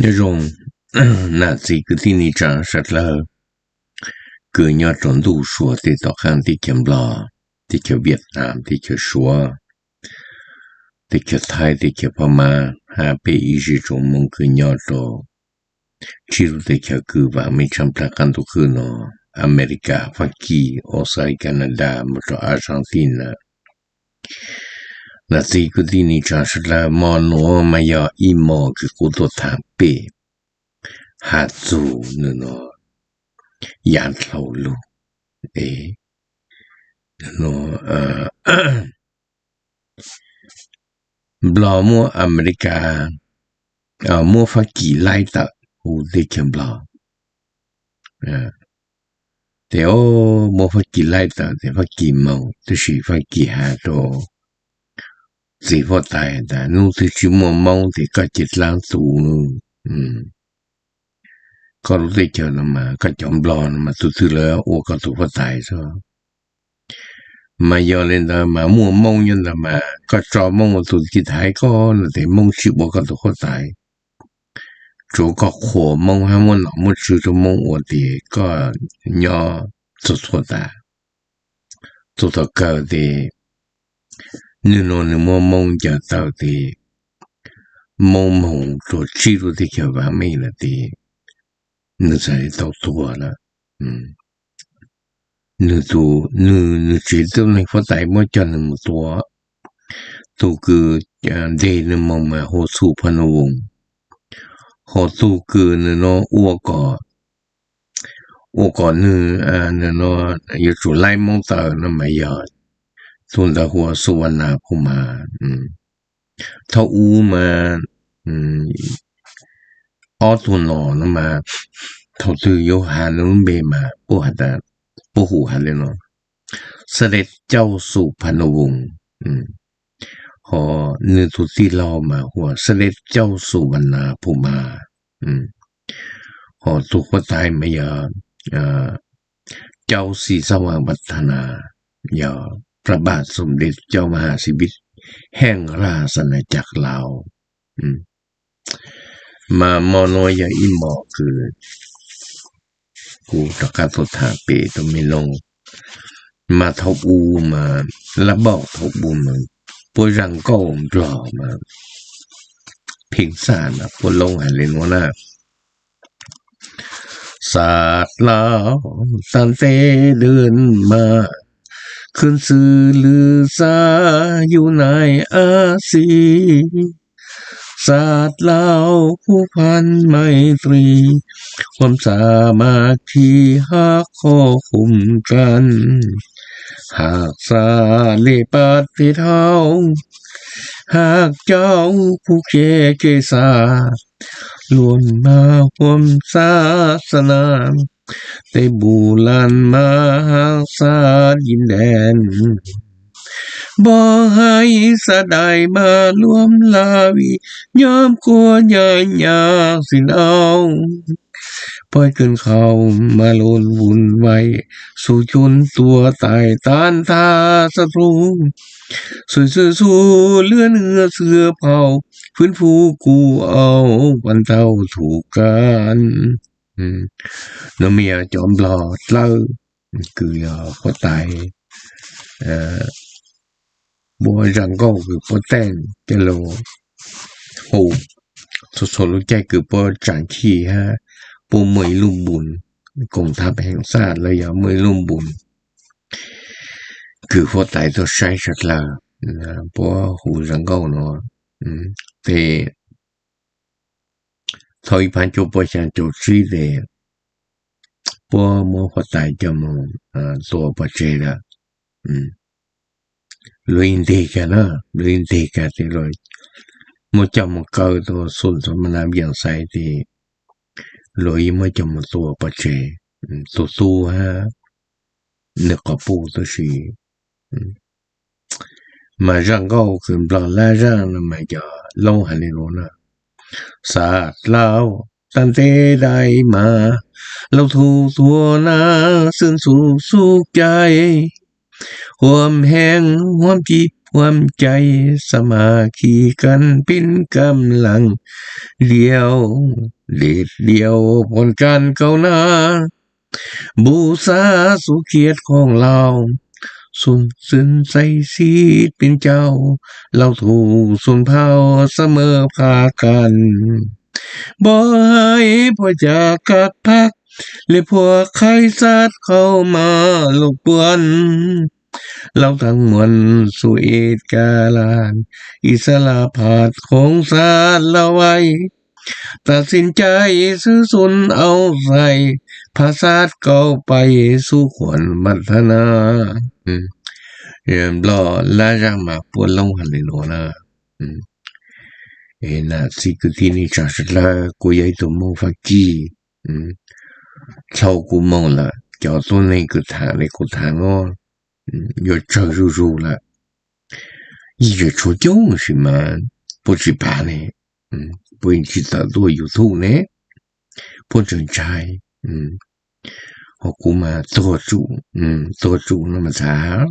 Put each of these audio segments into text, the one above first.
那种那这个地理上是了，个人中度说的到汉的柬埔寨，的去越南，的去说，的去泰，的去พม่า还被一些种蒙个人到，其实的去个吧，没成不看都去呢，อเมริกา法国、澳大利亚、加拿大，么到阿根廷呢。那这个地理上是了，毛诺嘛要一毛个古多谈背。哈祖那个亚头路，诶，那不老么阿美利加么发几来的，我得看不了，แต่么发几来的，แต่发几毛，就是发几下多，这发大的，侬就是么毛的，个一两度呢，ก็รู้ได้เจอนะมาก็จอมบลอนมาสุดๆแล้วโอ้ก็ถูกตายซะมายอเล่นนะมามัวมงยันนะมาก็จอมงสุดที่ท้ายก็แต่มงชิบก็ถูกตายจูก็ขวมงให้มันหนอมันชื่อจะมง我的ก็ย่อสุดๆตายสุดๆก็的นี่นนมัวมงจะต่อ的มงตัวชิรุที่เกี่ยวกับไม่ละ的你才到多了，你觉得那发财么赚那么多，都个得那么嘛好处盘的翁，好都个那个我讲那个有做来蒙的那么样，做的话说完了不嘛，他乌嘛，奥多诺那么。投资有限能被嘛，不好的，不符合的咯。是的，教授盘的翁，和你做地老嘛，或是的教授完了不嘛，和做个在没有教师สว่างพัฒนาอย่าพระบาทสมเด็จเจ้ามหาชีวิตแห่งราชอาณาจักรลาวมามโนยาอิหมอคือกูตะกัตัวถาเปตัวไม่ลงมาทบอูมาละบอกทบอูมันปวยรังก้มปลอมาพิงสารนะปวยลงหันเลนวนะศาสตร์ลาวสันเตเดินมาขึ้นสื่อลือซาอยู่ในอาซีศาสตร์ลาวผู้พันไมตรีความสามัคคีหักข้อคุมกันหากสาเลปัดที่เท้าหากเจ้าผู้เกษาล้วนมาความศาสนาได้บูรันมาสาดินแดนบ่ให้สะได้มารวมลาวียามกลัวใหญ่ยากสิเอาปล่อยเกินเขามาโลนวุ่นไว้สู่ชนตัวตายต้านทาศัตรูสู้เลื่อนเสือเผาฟื้นฟูกูเอาวันเท่าถูกกันน้ำเมียจอมหลอดเล่าคือเขาตายบัวรังก็คือปอแต่งเจโลโหสดๆรู้ใจคือปอจังขี้ฮะปูเมยลุ่มบุญกองทัพแห่งชาติเลยอย่าเมยลุ่มบุญคือพอตายตัวใช้ชัดละปอหูรังก็เนาะแต่ถอยพันจุปชันจุชีเดปอมัวพอตายจะมองตัวปัจเจละลุยเด็กนะลุยเด็กที่เลยมั่วจำมันเก่าตัวส่วนสมนาอย่างใส่ที่ลุยมั่วจำมันตัวปัจเจตัวฮะเนื้อกระปูตัวชีมาจังก็คือปลาล่าจังนะไม่จะลงหันเลยนะศาสตร์ลาวตั้งแต่ได้มาเราถูกตัวนาซึ่งสู่ใจความแห้งความจีบ ความใจสมาคีกันเป็นกำลังเดียวเด็ดเดียวผลการเก้าหน้าบูชาสุเกียรติของเราสุนสินใส่สีเป็นเจ้าเราถูกสุนเผาเสมอพากันบ่ให้พอจากกัดพักและพวกใครสัตว์เข้ามาลบกวนเราทั้งมวลสู่เอตกาลานอิสระภาพของศาสเราไว้ตัดสินใจซื้อสุนเอาใส่ภาษาเก่าไปสู่ขวัญพัฒนาบลอลาจากมาปวดลงหันเลยโนนะน่ะสิกที่นี่จะ是ละกูยัยตัวมองฟักกี้超กูมองละ叫做那个谈那个谈哦要照入入了一月初九是吗不知怕呢不应知道多有图呢不正trái我估嘛多住那么长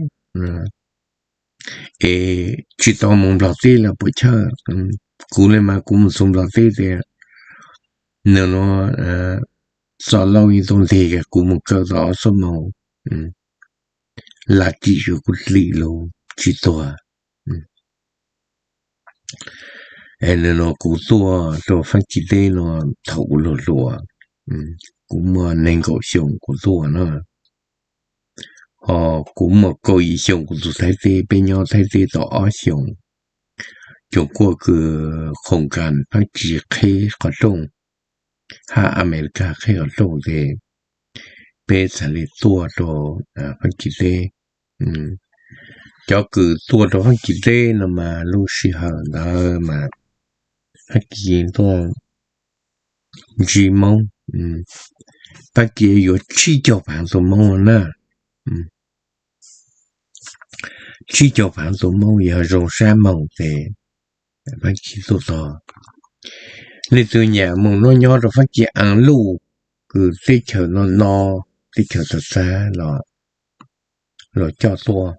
知道蒙不了的了不错估了嘛估不送不了的的那么sau lâu như tôi thì cũng một cơ đó số màu là chỉ cho cút lì luôn chỉ tòa nên nó cũng tòa phát chỉ đây nó thấu lùa cũng mà nên cầu xong của tòa nó họ cũng một câu ý xong của tụi thái tê bên nhau thái tê tỏ xong chúng qua cứ không cần phát chỉ khi có trong ha อเมริกาแค่โลกเดเป็นสลิตัวตัวฟังกิเตก็คือตัวตัวฟังกิเตนมาลูชิฮานะมาฟังกิตัวจีมงฟังกิ有七角盘做梦呢七角盘做梦也容山梦的ฟังกิตัวต่อles deux nhà mon nó nhỏ rồi phát triển ăn lù cứ tích chờ nó tích chờ thật xa rồi cho tua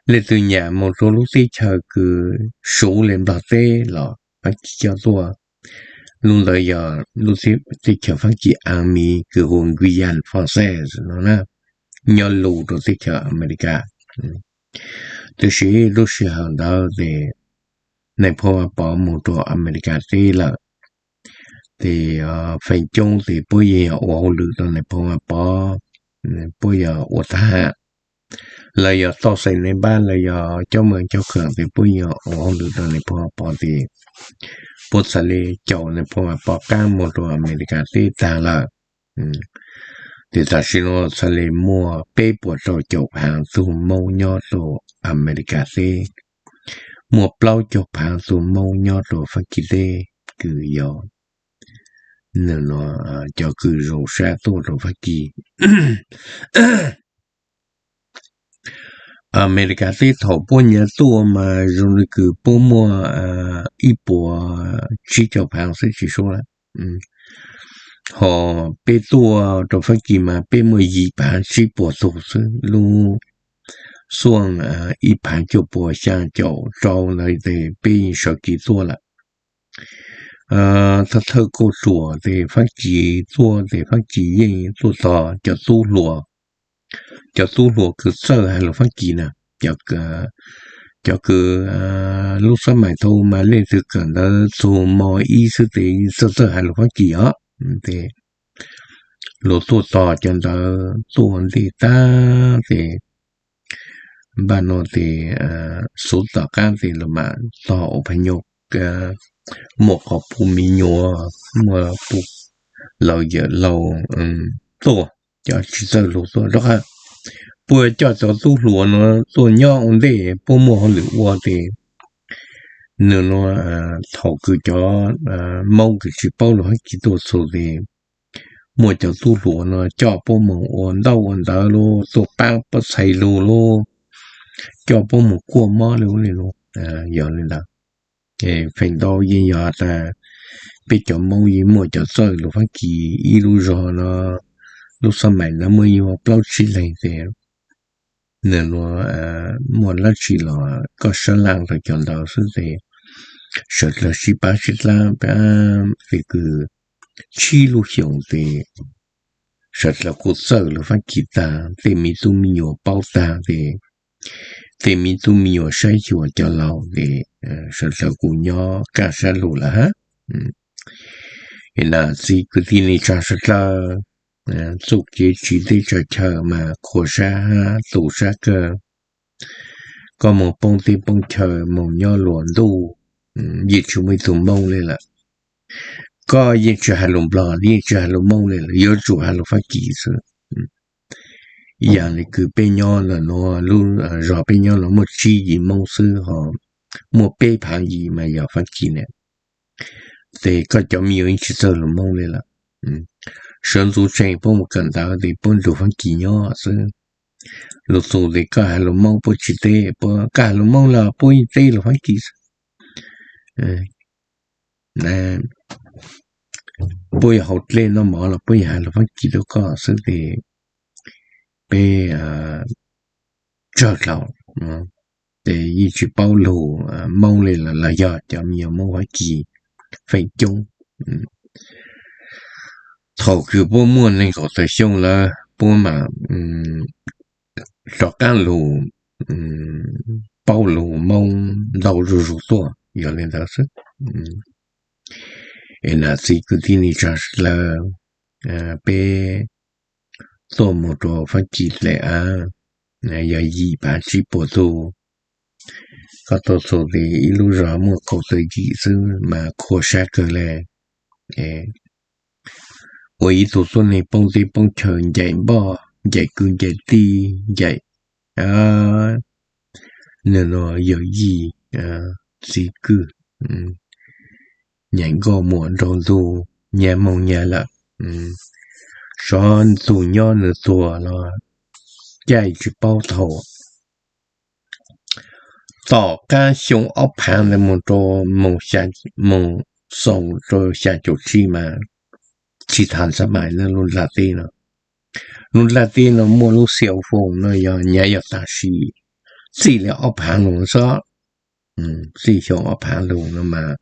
les deux nhà mon số lúc tích chờ cứ số lên bạc tê rồi phát triển cho tua luôn là giờ lúc tích chờ phát triển ăn mì cứ hồn Guyane français nó nè nhỏ lù rồi tích chờ America từ khi lúc xưa hàng đó thì này phô bỏ một đồ America tê là thì phần chung thì bây giờ ở lựa chọn này bỏ bây giờ ở ta là giờ to xây nên ban là giờ cho mình cho khởi thì bây giờ ở lựa chọn này bỏ thì bớt sẽ lấy chọn này bỏ cam một đồ America thì ta là thì ta xin nó sẽ lấy mua bê bột rồi chụp hàng từ mâu nhót đồ America thì mua bao chụp hàng từ mâu nhót đồ phát kỳ cứ giờ nên nó cho cứ rổ xa tốt rồi phát kỳ America thì thầu bố nhà tôi mà rồi cứ bố mua ít bộ chỉ cho hàng sẽ chỉ số là họ bê tua rồi phát kỳ mà bê mua gì bán chỉ bộ tổ sư luôn xuống ít bán cho bộ sang cho lại để bê sợ kỳ tua là他透过做的发起做的发起人做到叫做罗个这还是发起呢叫个lúc sau mai thôi mà lên từ cần đó做mọi ý sự thì这还是发起啊对罗做到叫到做的ta thì bạn nói thì số tạo can thì là mà tạo phải nhục một hộp bù mì nhựa mà bù lâu giờ lâu to cho chỉ sợ lúa to đó ha bù cho tu lúa nó to nhỏ ổn định bù mua lúa thì nếu nó thầu cứ cho mong cái chỉ bao lúa chỉ to số thì mua cho tu lúa nó cho bù mong ổn đâu luôn to bao bao xài lúa luôn cho bù một cua mò lúa này luôn giờ lên đó phần đo gì giờ ta biết cho mong gì mua cho sợi lúc phát kỳ ít lúc rồi nó lúc sau này nó mới vô bao chi này thì 那罗莫拉起了，个十浪的讲到是的，十了七八十浪边这个七路兄的，十了古走了发吉他，对米都米有包单的，对米都米有筛就叫老的，十了古鸟干啥路了哈，那这个地里长是了。做cái chỉ để cho chờ mà khổ sa ha tụ sa cơ có một bông tim bông chờ một nho luồn đu dịch chúng mình tụ mông lên là có dịch cho hà lồng bò dịch cho hà lồng mông lên là yếu chủ hà lồng phát kỳ sự dạng là cứ bên nho là nó luôn rõ bên nho là một chi gì mông sư họ một bê phản gì mà giờ phát kỳ nè thì có cho nhiều anh chỉ sợ là mông lên là sơn du chạy bông một cận đạo thì bông đủ phân kỳ nhỏ chứ lúc số thì cả lúc mong bông chỉ tê cả lúc mong là bông tê là phân kỳ nè bông học lên nó mở là bông hà là phân kỳ đâu có chứ thì bê chờ lâu để như chỉ bao lù mong lên là giờ cho nhiều mong phân kỳ phải chung thầu cứ bố mua nên có thể xong là bố mà cho cá lù bao lù mông đầu rù rù to giờ lên đó sức là chỉ cứ tin đi ra là bé tổ một đồ phát triển lại giờ gì bà chỉ bộ đồ có tổ số thì lúc rõ một câu tới gì chứ mà khó sát cơ lại ôi tổ số này bông thì bông chờ dạy bò dạy cưng dạy ti dạy nên nó giờ gì gì cứ nhảy gò muộn rồi dù nhà mong nhà là son tù nho nửa tùa là chạy chỉ bao thầu tỏ ca xuống ốc hàng là một trò mong sầu rồi xa chỗ chi mà chỉ thành sắp bài nó luôn là tiền nó mua lúc siêu phồng nó giờ nhà giờ ta chỉ là ốc hàng luôn sao chỉ xuống ốc hàng luôn nó mà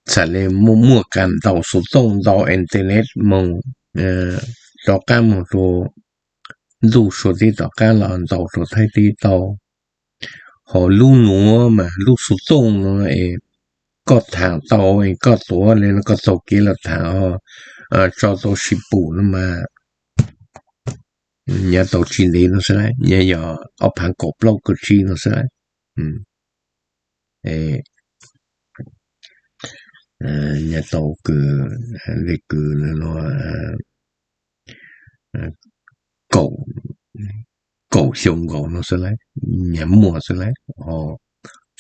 sẽ lên mua cảnh tàu số tông tàu internet mong tàu cá một số dù số đi tàu cá là tàu số thay đi tàu họ luôn nữa mà lúc số tông nó có thằng tàu ấy có tổ lên nó có tàu kia là thằng cho tàu ship bù nó mà nhà tàu chín đi nó sẽ lại nhà giờ ốp hàng cột lâu cực chi nó sẽ lại nhà tàu cứ để cứ nó cầu sông cầu nó sẽ lấy nhà mua sẽ lấy họ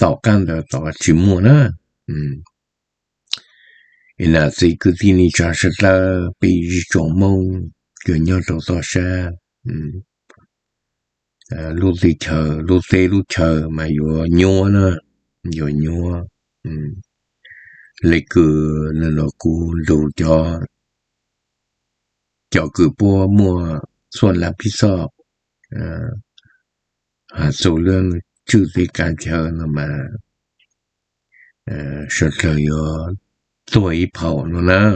tàu can được tàu chỉ mua nữa là gì cứ tin đi cho sẽ là bị trộm mông kiểu nhau tàu tàu xa lúc thì chờ mà vừa nhua nữa vừa nhua lấy cứ nó cũng đủ cho cứ muaส่วนรับผิดชอบsố lượng trừ điการเชิญมาสุดเลยตัวอีเผาเนาะ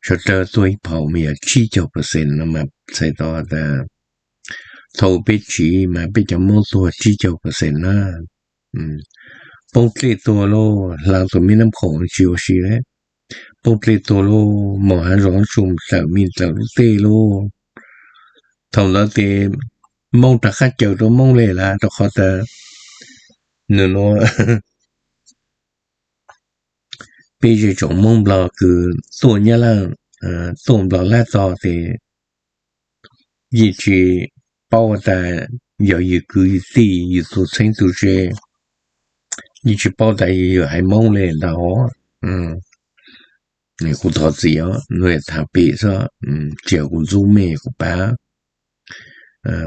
สุดเลยตัวอีเผามี49%นะมาใส่ต่อแต่ทอไปชีมาไปจะมองตัว49%นะปกติตัวโลหลังตัวมีน้ำของชิวชีเลยปกติตัวโลหมอร้องชุมแต่มีแต่ลูกเต้โลทำแล้วเต้มองตะขัดเจอตัวมองเลยละตัวเขาแต่เนื้อปีจะจงมองบลาคือตัวเนี้ยละตัวบลาแรกต่อเต้ยี่จี包在有一个地一座城都是一直包在有还蒙嘞然后你古陶子呀你他别说结婚做咩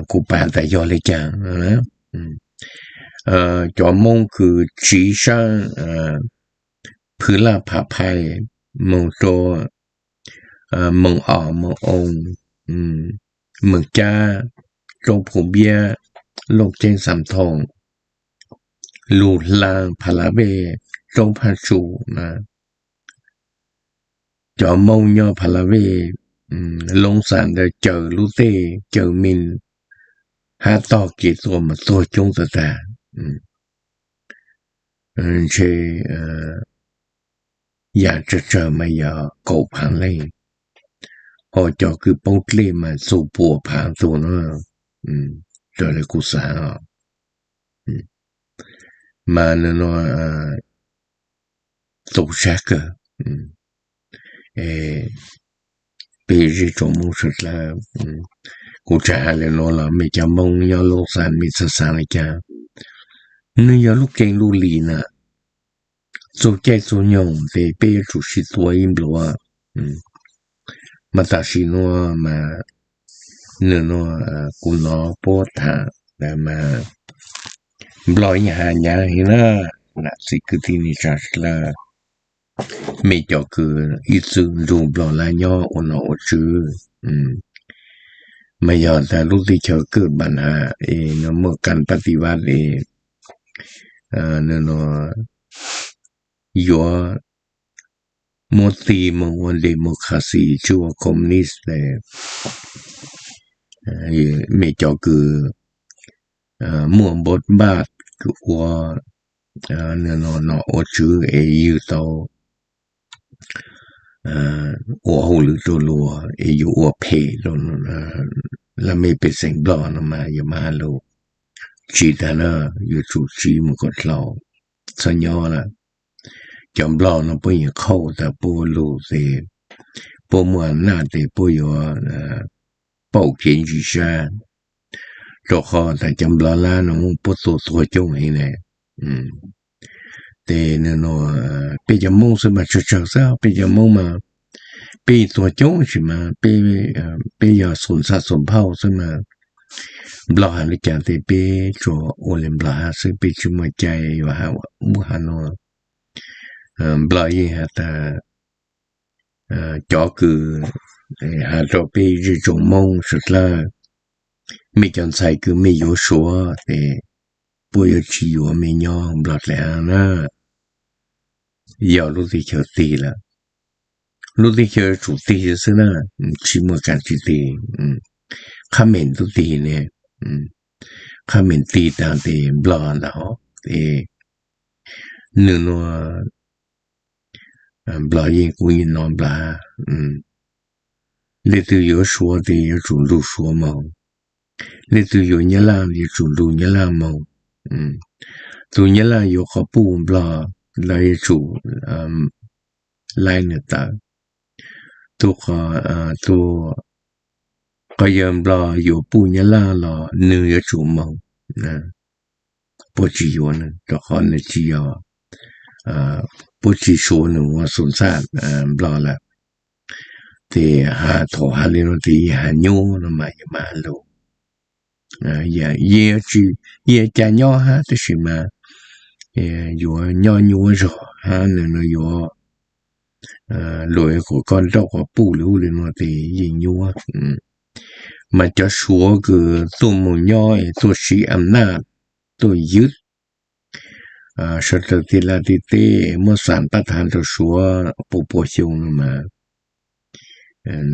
古巴在要来讲做蒙คือจี上พื้นละผาภัยมองตัวมองออกมององมองจ้า中普遍六经三通，路浪帕拉贝中盘数呢，叫梦鸟帕拉贝，龙山的叫路得叫民，还到几座嘛做中的的，去也这么要狗盘嘞。họ cho cứ bốc lên mà số bộ phản số nó trở lại cuộc sống mà nó tổ sát cơ bây giờ trong mong rất là cô trả lại nó là mấy cha mong nhau lúc sáng mấy giờ sáng này cha nếu giờ lúc kênh lúc lì nè số chạy số nhông thì bây giờ chủ sĩ tuổi im lúa mà ta chỉ nó mà nữa nó cũng nó bớt thà để mà nói nhà thì nó là sự cứ tin chắc là mấy chỗ cứ ít sự dùng lo lại nhau ôn nó chứ mà giờ ta lúc đi chờ cứ bạn nó mở căn bắt đi vào nó do một tí một vấn đề một khả sĩ chúa communist để mấy chỗ cứ muốn bớt bát của nó ở chữ yêu tàu của hồ lực đồ lùa yêu ở phe đồ là mấy bị sinh bò nó mà yêu mà lù chỉ ta nó yêu chủ chỉ một cái lò sao nhỏ là chấm bò nó bây giờ khâu ta bố lù thì bố mua nát thì bố giờ bảo kiến gì sao rồi họ ta chấm bò là nó bố tổ chung này nè thì nó bây giờ mong sao mà chờ sao bây giờ mong mà bây tổ chung gì mà bây giờ sồn sát sồn phao sao mà bò hàng cái thì bây giờ ô lên bò hàng sao bây giờ mà chạy và mua hàng nó bò gì hả ta cho cứ hả cho bây giờ chung mong rất là mấy chân sai cứ mấy yếu số thì bây giờ chỉ có mấy nhau bò lẻ na giờ lúc đi chơi tì là lúc đi chơi chủ tì chứ sao na chỉ một cái chủ tì khá mình tu tì nè khá mình tì ta thì bò đó thì nữa nó bò gì cũng như nó bò lấy từ yếu số thì yếu chủ lưu số màu lấy từ yếu nhớ làm thì chủ lưu nhớ làm màu từ nhớ làm yếu khó bù bò lại chủ lại nữa ta tu có yếm bò yếu bù nhớ làm là nửa chủ màu bố chỉ yếu nữa đó khó là chỉ yếu bố chỉ số nữa sồn sát bò là thì hà thổ hà lên nó thì hà nhô nó mà lâu giờ ye cha nho ha thì gì mà yo nho nhô rồi ha nó yo lối của con trâu của bù lưu lên nó thì ye nhô mà cho số cứ tôi muốn nho tôi sĩ âm na tôi dứt sự thực thì là thì một sản bắt hàng cho số bộ xung mà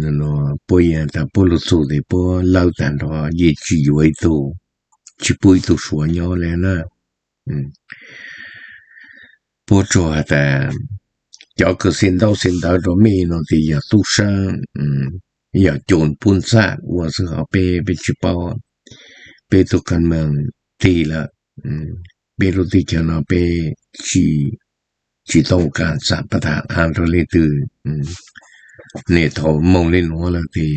nó bây giờ ta bố lụt số thì bố lâu tàn đó gì chỉ vậy tu chỉ bôi tu số nhau lên na bố cho ta cho cái xin đâu rồi mi nó thì giờ tu sang giờ chọn buôn sát và sự họ bê chỉ bao bê tu cần mừng thì là bê tu thì cho nó bê chỉ tông cả sản bắt hàng rồi lấy từ nè thầu mong lên nó là thì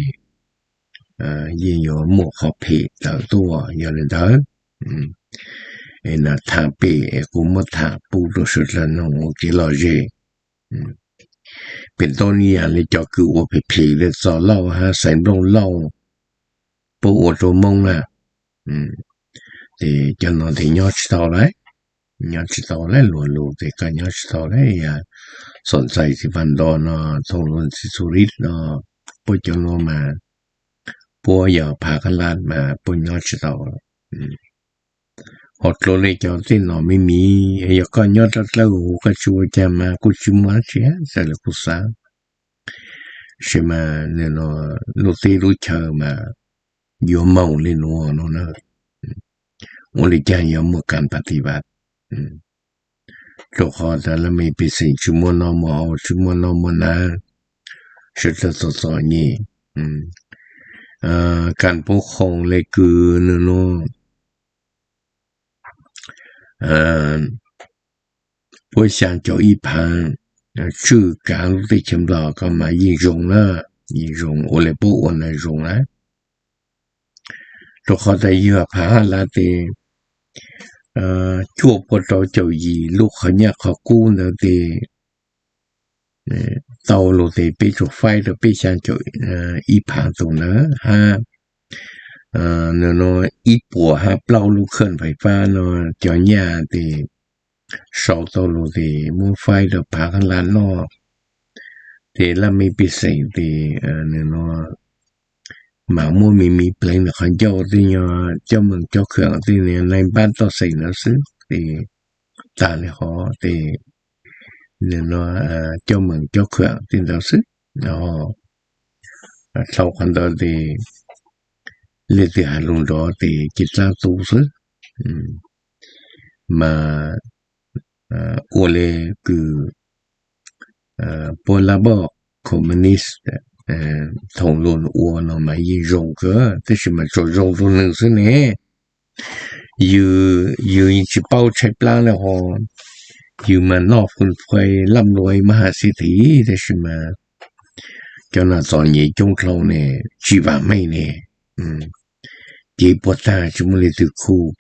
gì nhớ một học hệ tạo tua giờ lên đó là thả bể cũng mất thả bù đồ sự là nó cái lo gìเป็นต้นนี้เลยจะคือว่าผีเลยสอนเล่าฮะใส่ลงเล่าปวดตัวมงน่ะthì cho nó thì nhớ chỉ tao đấy lùa thì cả nhớ chỉ tao đấy sọn say thì văn đó nó thông luận si surit nó bôi cho nó mà 波要爬个烂嘛，不要知道了，học lô lê cho tên nó mới mì, giờ con nhớ rất lâu, cái chú cha mà, cô chú má chứ, sẽ là cô sáng. Sẽ mà, nên nó, nó tê đôi chờ mà, vô mong lên nó nè. Ồ lê cha nhớ một căn bà tì bát. Rồi họ ta là mấy bị sinh chú mô nó mò, chú mô nó mò nà. Sẽ thật thật thật nhỉ. Căn bố khổng lê cư nè nó. 我想叫一盘，这赶路的情况干嘛引用了，引用我来不我来用了，就好在一个盘来的，做不到就一路和人和姑娘的，道路的被做坏的被想叫一盘走呢，哈。nó ít bùa ha bao lúc khẩn phải pha nó cho nhà thì sau tàu lúc thì mua phai được phá khăn lan nó thì là mình bị xảy thì nó mà mua mình play là khăn cho thì nhờ cho mình cho khẩn thì này ban tao xảy nó xứ thì ta này họ thì nó cho mình cho khẩn thì nó xứ nó sau khăn đó thì lê thì hà luôn đó thì chỉ ra tu sức mà ô lê cứ Polabo communist thông luôn ô nó mà y rong cơ tức là mà cho rong luôn nữa thế này you chỉ bao chạy plan là họ you mà nó phân phối làm rồi mà sĩ thị thế mà cho nó chọn nhị trong lâu này chỉ vào mấy này chỉ bỏ ta chúng mình từ khu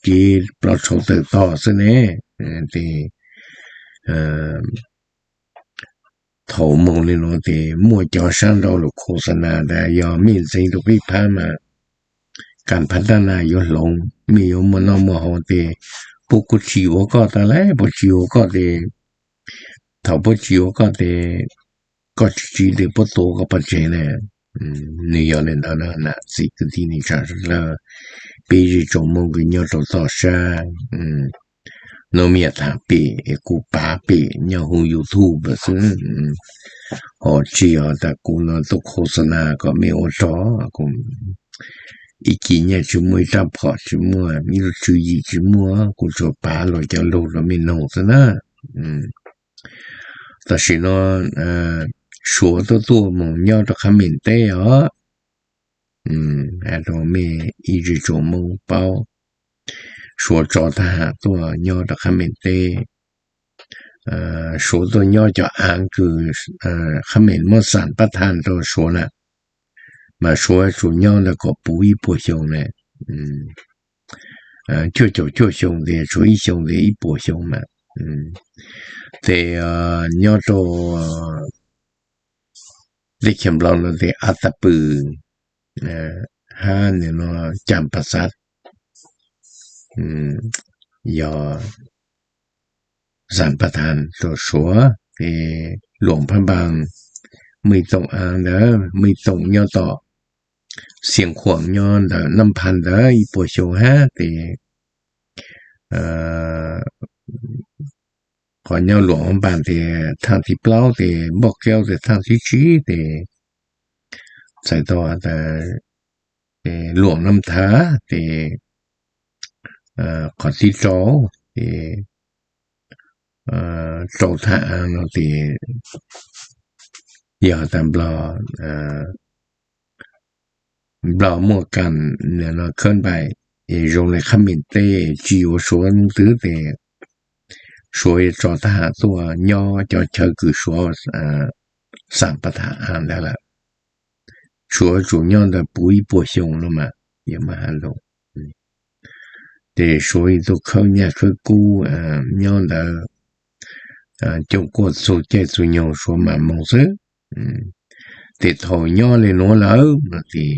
chỉ bảo số từ to thế này thì thầu mong lên nó thì mua cho sang đâu là khổ sở nào đã do miễn sinh được cái phá màการพัฒนาอยู่ลงมีอยู่มันเอามาหอเตปุกุชิวก็ตะไลปุชิวก็เตถ้าปุชิวก็เตก็จีเตปุโตก็ปัจเจเนี่ย你要能到那这个地方上了别日中梦个鸟都到山农业谈别古巴别鸟红 YouTube 是只要在古那都可是那个没有找个一几年就没找跑就没没有注意就没古说巴了叫路了没弄着呢但是呢说的多梦鸟的还没得啊还都没一直做梦包说找他多鸟的还没得说的鸟叫安个还没么三八摊都说了mà số chủ nhau là có bùi bổ sung này chưa sung thì số ít sung thì ít bổ sung mà thì nhau cho để kiểm lòng là thì áp tập bự ha nên nó chạm phát sát do giảm phát hành rồi số thì luồng phát bằng mấy tổng án đó mấy tổng nhau tỏ xiềng khoảng nhau là 5,000 đó ít bổ sung ha thì còn nhau luồng bàn thì thằng thì bao thì bọc keo thì thằng thì chí thì sai to là luồng 5 tháng thì còn tí chó thì trâu thả nó thì giờ tạm bò mua cần nó khơi bài rồi lại khăm miền tây chiều số thứ thì số cho taตัวย่อcho chơi cứ số sản phẩm hàng đó là số chủ nhau là bùi bổ sung nó mà nhưng mà hàng luôn thì số tôi khơi nhà khơi cũ nhau là trong cuộc số chơi số nhau số mà mong sức thì thôi nhau lên nó lỡ thì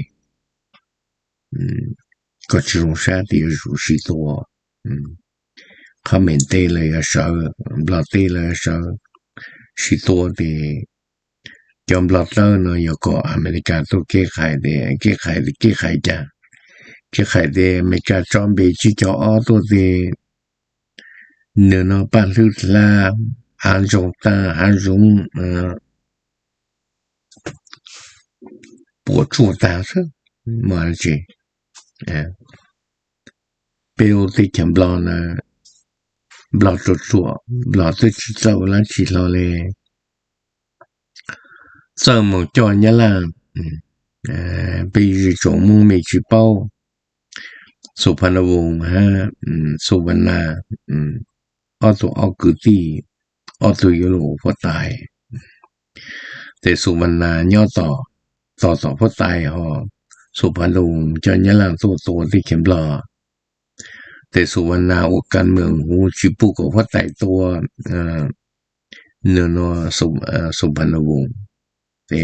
có chuyện sao thì rủi roเขาไม่เตะเลยก็เสือบลาเตะเลยก็เสือสิตัวที่ จอมบลอดเตอร์เนาะอยู่ก็อเมริกาตัวเก้ไขเดเก้ไขจ้ะเก้ไขเดอเมริกาจอมเบจิจออตัวเดเนื้อเนาะปั้นลุลาฮันจงตาฮันจงปวดชั่วตาซะมาจีเปลวติดเข็มบลอนะบลอดตัวบลอดตัวชิเจ้าแล้วชิลอเลยเจ้าหมอจอนยะล่ะปีจงมุ่งไม่จีเป้าสุพรรณวงศ์ฮะสุวรรณาเอาตัวเอากุฏิเอาตัวยุโรปพอตายแต่สุวรรณาย่อต่อพอตายฮะสุพรรณวงศ์จอนยะล่ะตัวที่เข็มบลอแต่สุวรรณาอุกันเมืองหูชิปุกพอตายตัวเนื้อสุพรรณวงศ์แต่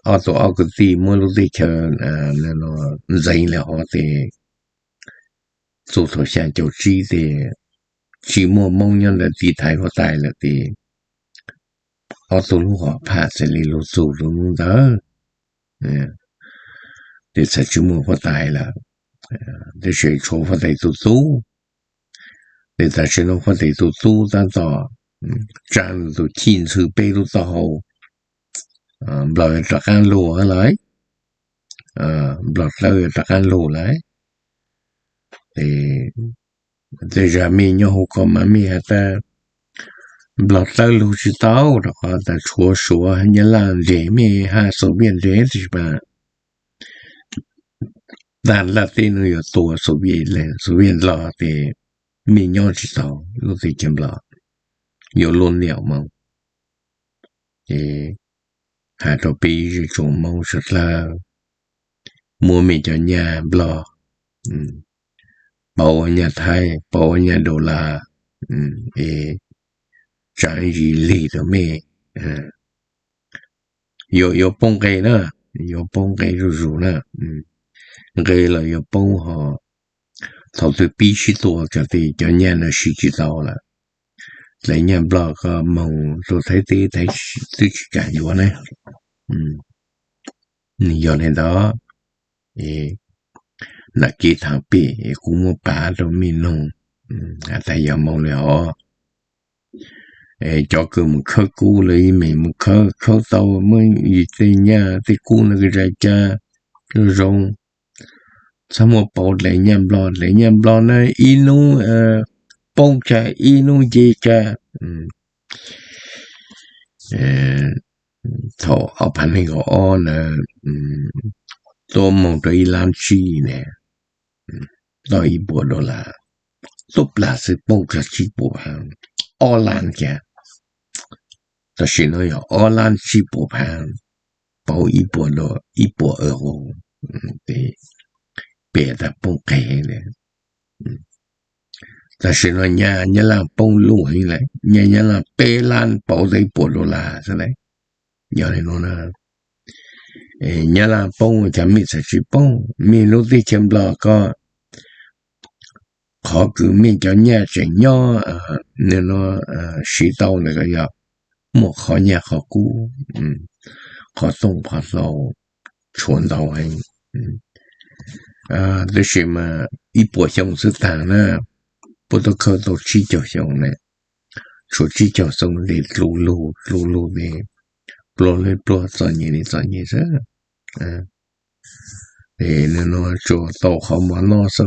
เอาตัวเอากุฏิมั่วลุติเชิญเนาะใจแล้วแต่สุดท้ายเจ้าจีแต่ชีมั่วมองยันแต่ตีไทยพอตายแล้วแต่เอาตัวลูกหอผ่าเสรีลูกสู่ลูกเด้อแต่สัจจุมั่วพอตายแล้วแต่เฉยโชว์พอตายตู้แต่แต่เฉยพอตายตู้ตั้งต่อจานตัวทิ้งซื้อไปตู้ต่อบล็อกจากการโหลอะไรบล็อกเลยจากการโหลเลยแต่จะมีเนื้อหัวก็มันมีแต่บล็อกเลยรู้จิตเอาแล้วก็แต่ชัวเนื้อหลังเรื่องมีหาโซเวียตเรื่องใช่ไหมด้านละที่นู่นอยู่ตัวโซเวียตเลยโซเวียตเราแต่มีเนื้อจิตเอารู้สึกจำละอยู่ล้นเหนียวมั้งหาตัวปีจงมองสุดแล้วมัวมีจญาบล็อกเป่าญาไทยเป่าญาดอลลาร์จางยีลีตัวเม有崩给呢有崩给入呢给了有崩哈他对必须多就对就念了十几刀了来念不了个梦都太去感觉呢你要那到那几趟比古木巴都没弄แต่ยังมองเลยอ๋อจอคือมันเข้ากูเลยมันเข้าเตาไม่อีแต่เนี่ยที่กูนั่นก็จะจะรงสมมติปอดเลยเนี่ยบลอดนะอีนูปงจะอีนูเจจะถ้าเอาพันให้ก็อ๋อนะตัวมองตัวอีลามชีเนี่ยตัวอีบัวดอลลาร์ตัวปลาสิปงจะชีบัวออลานแกแต่สิ่งนั้นอย่างออลานชีบัวพังเป่าอีบัวดออีบัวโหแต่เปลี่ยนแต่ปงแก่เลยแต่สิ่งนั้นเนี่ยล่างปงลุ่งเลยเนี่ยล่างเปลานเป่าได้บัวดอลลาร์ใช่ไหมอย่างนี้นู้นนะเนี่ยล่างปงจะมีสักชีปงมีลูกที่เชื่อมบล็อกก็ขอคือมีเจ้าเนี่ยเจ๋งย่อเนี่ยเนาะสีเต้าเนี่ยก็อยากหมกขอเนี่ยขอกู้ขอส่งพอเราชวนเราให้แต่是嘛一波相是谈呢不都可都起脚相呢说起脚送的路的ปลอเลยปลอตอนนี้ซะเนี่ยเนาะโจโตเขามาเนาะซะ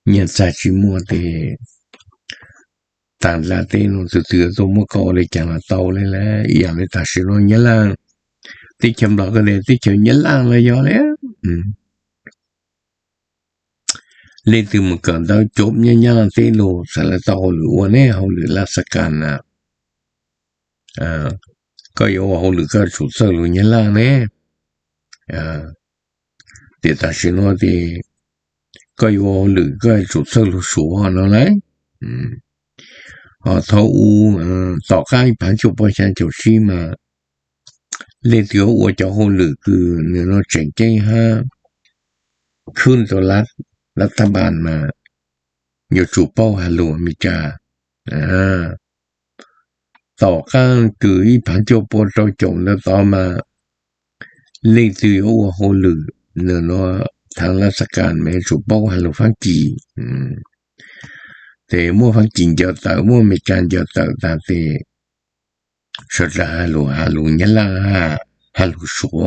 เนี่ย在去摸的但là tên nó từ từ tôi mua câu để chẳng là tàu lên là giờ người ta sử dụng nhớ là tí chậm đó cái này tí chậm nhớ là do đấy lên từ một cỡ đó chốt nhớ là tên nó sẽ là tàu lửa này họ lửa là sắc can có yếu họ lửa cái chủ sở lửa nhớ là này để ta sử dụng thì có yếu lửa cái chủ sở lửa số nó đấy thấu tỏ khai bản chụp bao nhiêu chụp xí mà lên tiểu của cháu hôn lử cứ nó chỉnh chơi ha khun cho lát tham bàn mà nhiều chụp bao hà lùa mi trà ต่อกันคือพันจบปจจงแล้วต่อมา类似于我好了呢ทางราชการไม่ถูกบอกให้เราฟังจีแต่เมื่อฟังจีจะต่อเมื่อมีการจะต่อแต่สุดท้ายฮัลโหลเนี่ยละฮัลโหลชัว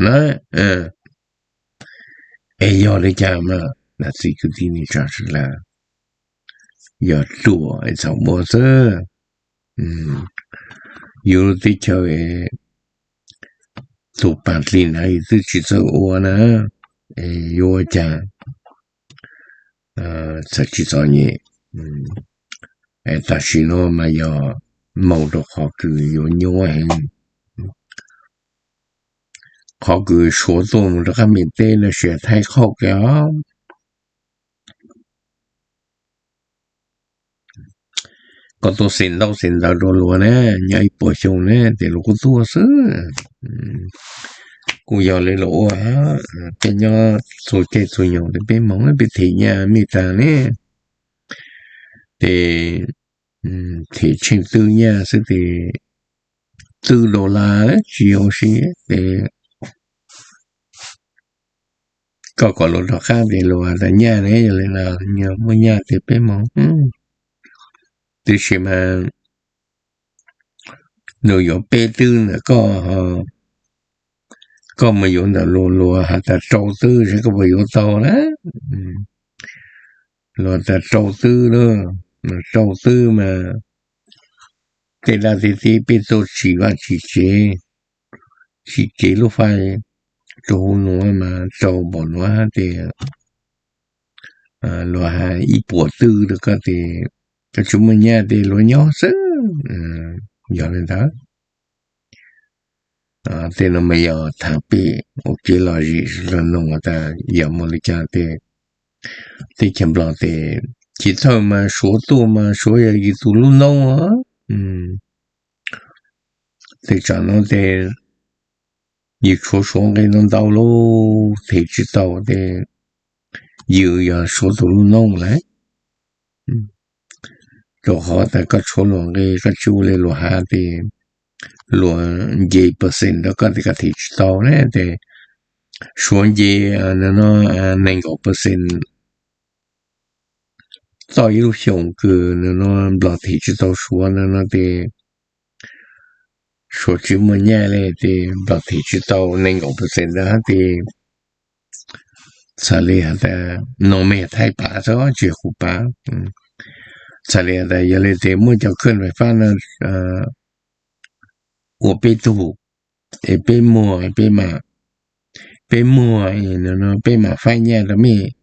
นะยอดเลยจ้ามา那是一个地理常识了要做一场模式有的叫做白领还是去做我呢有讲才去做嘢但是呢嘛要冇得好个有牛人好个说动这个面对了学太好个ก็ตัวเส้นเรารัวๆนะยายปวดชงนะแต่เราก็ตัวซื้อกูยอมเลยหรอเป็นยอสุดเกสุดยอดเป็นมองเป็นถี่เนี่ยมีตาเนี่ยแต่ถี่ชิงตื้อเนี่ยซึ่งแต่ตื้อ$只有是แต่ก็ลดราคาเป็นรัวแต่เนี่ยเนี่ยเลยนะเนี่ยไม่เนี่ยแต่เป็นมองแต่ใช่ไหมหนูอยู่เป้ตื้อเนี่ยก็ไม่อยู่แต่รัวหาแต่โจตื้อใช่ก็ไม่อยู่โตนะรัวแต่โจตื้อเนอะโจตื้อมาแต่ละที่เป็นตัวชีวะชีเจลูกไฟโจหนูมาโจบ่นว่าแต่รัวหาอีปวดตื้อแล้วก็แต่ก็ชุมเนี่ยแต่รัวย่อซื้ออย่างนั้นนะแต่เราไม่อยากทำไปโอเคเราจะลงแต่อย่ามัวเลยจ้าแต่เข็มบล็อกแต่คิดเท่ามาชัวตัวมาชัวอย่างกี่ตัวลุ่นน้องแต่จากนั้นแต่ยิ่งชัวกันน้องดาวโลแต่จิตดาวแต่ยิ่งอยากชัวตัวลุ่นน้องเลยก็เขาแต่ก็ชัวลงเลยก็ชัวเลยหลัวหาแต่หลัว2%แล้วก็ที่ก็ที่ต่อเนี่ยแต่ส่วนนั่น1%ต่อ一路上คือนั่นบล็อกที่ต่อส่วนนั่นแต่ส่วนจุดมันเนี่ยเลยแต่บล็อกที่ต่อ1%นะแต่สาลีแต่น้องไม่ไทยป่าซะเจ้าคู่ป่าสาลีแต่ยังเลยแต่เมื่อจะขึ้นไปฟ้านะ我被堵，也被摸，也被骂，被摸，被骂翻页了没？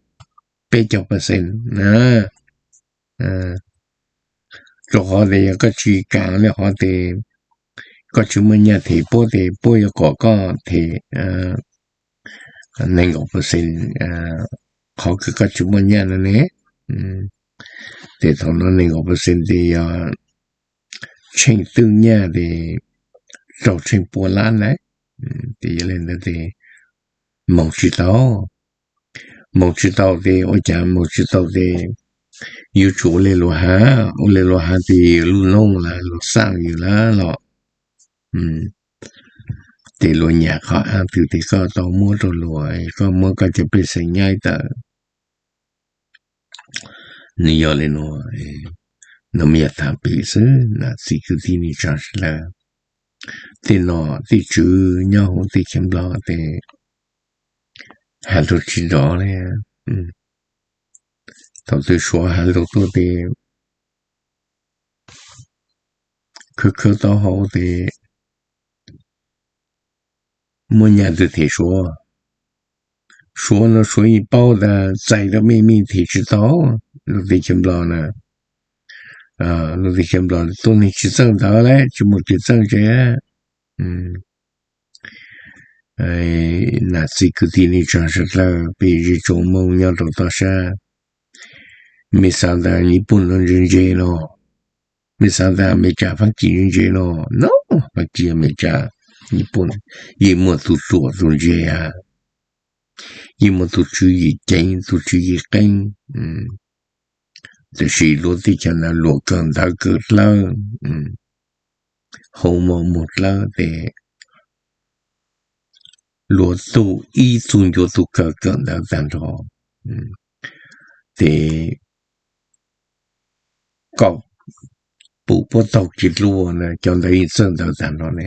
被9%做好的一个去干了好的，个专门也提拨的拨一个提0%好个专门也了呢，แต่ตอนนั้น0%的要请对เนี่ย的。造成波澜嘞，第一类的冇知道的，我讲冇知道的，有做嘞罗哈，我嘞罗哈的路弄啦，路上有啦咯，的罗伢เขาอ่านtừที่ก็ต้องมั่วตัวรวยก็มั่วก็จะเป็นสิ่งง่ายแต่นี่ยอเลยเนาะน้ำยาทำปีซื้อนะสิ่งที่นี่จังเลยที่นอที่จื้อย้อนที่เข็มรอแต่หาลูกจีดอเลยตอนที่ชัวหาลูกตัวเดียวคือต่อหัวเดียวมันยังจะที่ชัวนะชัวอีเป้าแต่ใจก็ไม่มีที่จีดอลูกที่เข็มรอนะลูกที่เข็มรอตัวนี้จีจังต่อเลยจมูกจีจังเจ้那这个地理常识了，比如中梦要到大山，没想到你不能认真咯，没想到没加放几认真咯 ，no， 放几没加，你不能，也没都做中间呀，也没都注意跟，都注意跟，这是落地讲的落更大个了，红毛木了的罗素一种就是个更的赞同，的高不到几路呢，叫那一阵的赞同呢，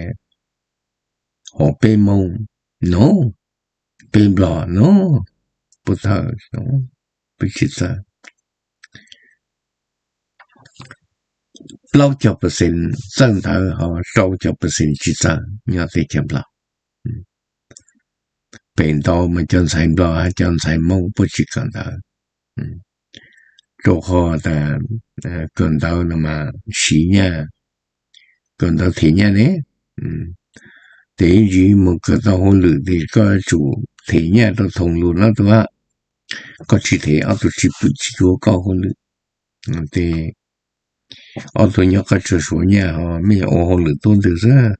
我被蒙 no 被不了 no 不到 no 不记得。60%正头60%之上，你要得见不了。病到咪將細唔落，將細冇不知講到，做好的講到那麼時日，講到天日呢，第一冇講到好累的個做天日都同路那都啊，個肢體我都知不知個搞好累，對，我都要個做說呢，咩我好累多的是。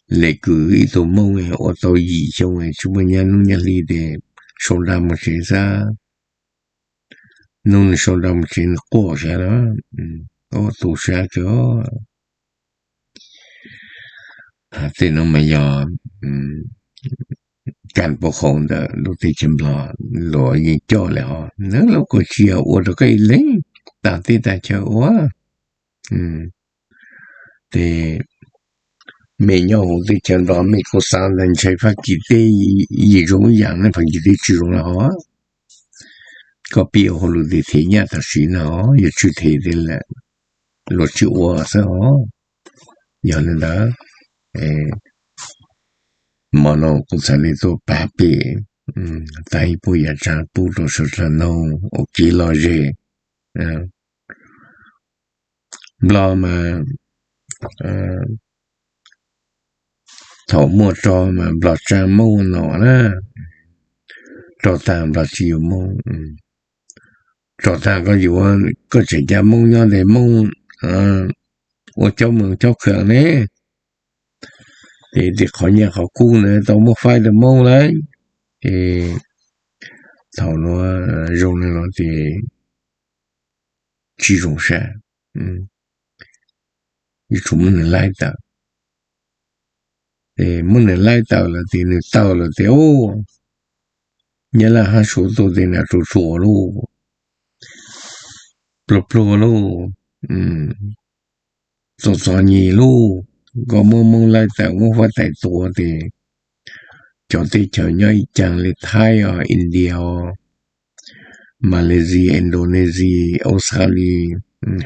嚟佢度冇嘅，我到異鄉嘅，做乜嘢弄一啲嘅，上大冇錢啥，弄上大冇錢過下啦，我讀下咗，即係那麼樣，幹不好的，都得進不了，攞嘢教了，那老過去啊，我都可以領，但係大家我，對。没有我哋见到美国商人才发几代一种样的朋友的这种了哈，个别好多的天呀，他是呢哦，也具体的了，落去我是哦，有人的毛囊不才里做八倍，但一步也差不多是这弄，OK 了热，不老嘛，thầu mua cho mà lọt ra mâu nó đó cho ta lọt chiều mâu cho ta có gì có chỉ ra mâu nhau để mâu ở cho mừng cho khởi đấy thì khỏi nhà khỏi cu nữa tao mới phải được mâu đấy thì thầu nó dùng nó thì chỉ dùng xe như chúng mình lại tạo thì muốn lại tạo là thì tạo là thì ô nhớ là hai số tôi thì là số luôn pro luôn số nhì luôn có muốn lại tạo muốn phải tạiตัวthì cho tới chờ nhau chẳng là Thái ở India Malaysia Indonesia Australia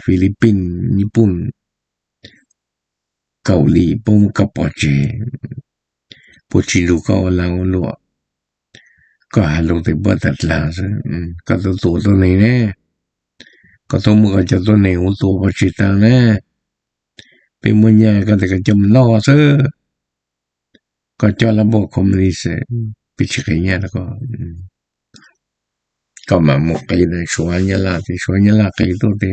Philippines Nhật Bản เกาหลีปุ่มกับปอเจปุจิลูก็ลังลัวก็หาลงแต่บ่ตัดลาซะก็ตัวนี้แน่ก็ตัวมือก็จะตัวไหนหัวตัวปอจิตังแน่เป็นมันยาก็แต่ก็จำล้อซะก็จะระบบคอมมิวนิสต์ปิชิกยาแล้วก็มาหมกไปในชวนยาลาที่ชวนยาลาก็ตัวเด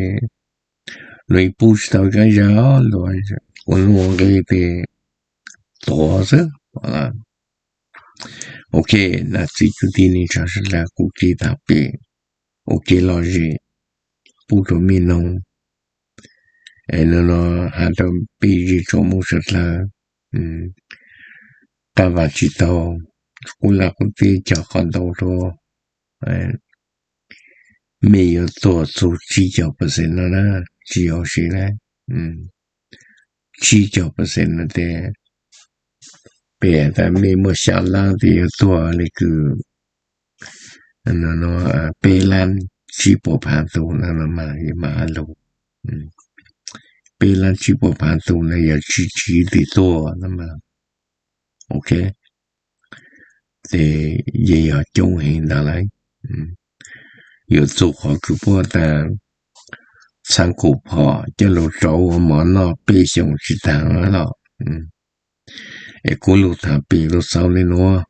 ลุยปูชตัวก็ยาวลอย我弄个的多着，好了。OK， 那这个的呢，就是来估计大别 ，OK 老师不多米弄，那还到毕业做木实了，大把知道，我那个的叫看到多，没有做出70%了呢，只要是呢70%的，别的没么下浪的做那个，贝兰7%度那马路，贝兰7%度那要积极的做，那么 OK， 的也要中性的来，有做好个波的。参考跑，这路找我们那背上去谈了，古路他背路少的喏，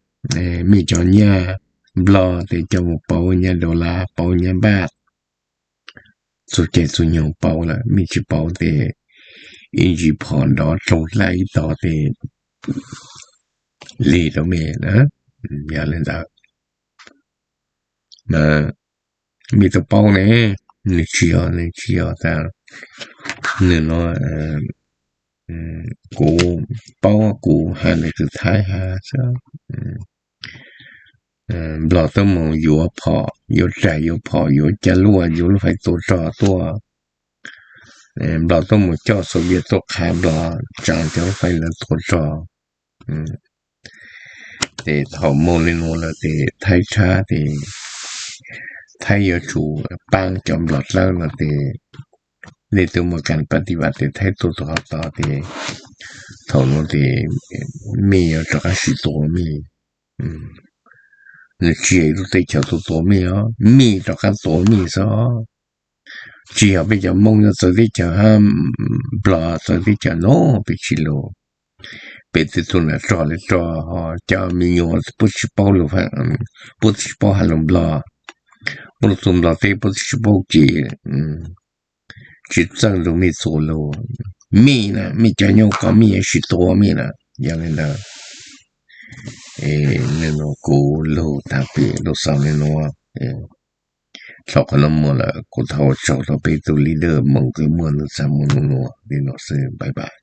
没叫你不啦，得叫我包人多啦，包人吧，做这做样包了，没去包的，一直跑到从来到的，累都没了，也领导，那没得包呢。你需要的，你那กู包กู喊那个太哈是不老多么有跑有窄有跑有加路有路还多少多不老多么教授也多看不了长条还能多少的头毛的弄了的太差的太有主帮จำหลอดแล้วละ的ในตัวมาการปฏิบัติไทยตัวต่อ的头脑的没有这个许多没你只要对叫做多没哦没这个多没噻只要比较梦的做的叫他不啦做的叫 no 不去咯别的做了做了做哈叫没有不去包了反不去包还能不啦不做不啦对不去包给去挣都没做咯没呢没叫你搞没许多没呢อย่างนั้นนะเนี่ยเนาะกูโลตาปีโลสาวเนี่ยเนาะชอบกันมั่วละกูเท่าชอบไปตัวลีเดอร์มึงก็มั่วนะซ้ำมึงเนาะนี่เนาะสิบายบาย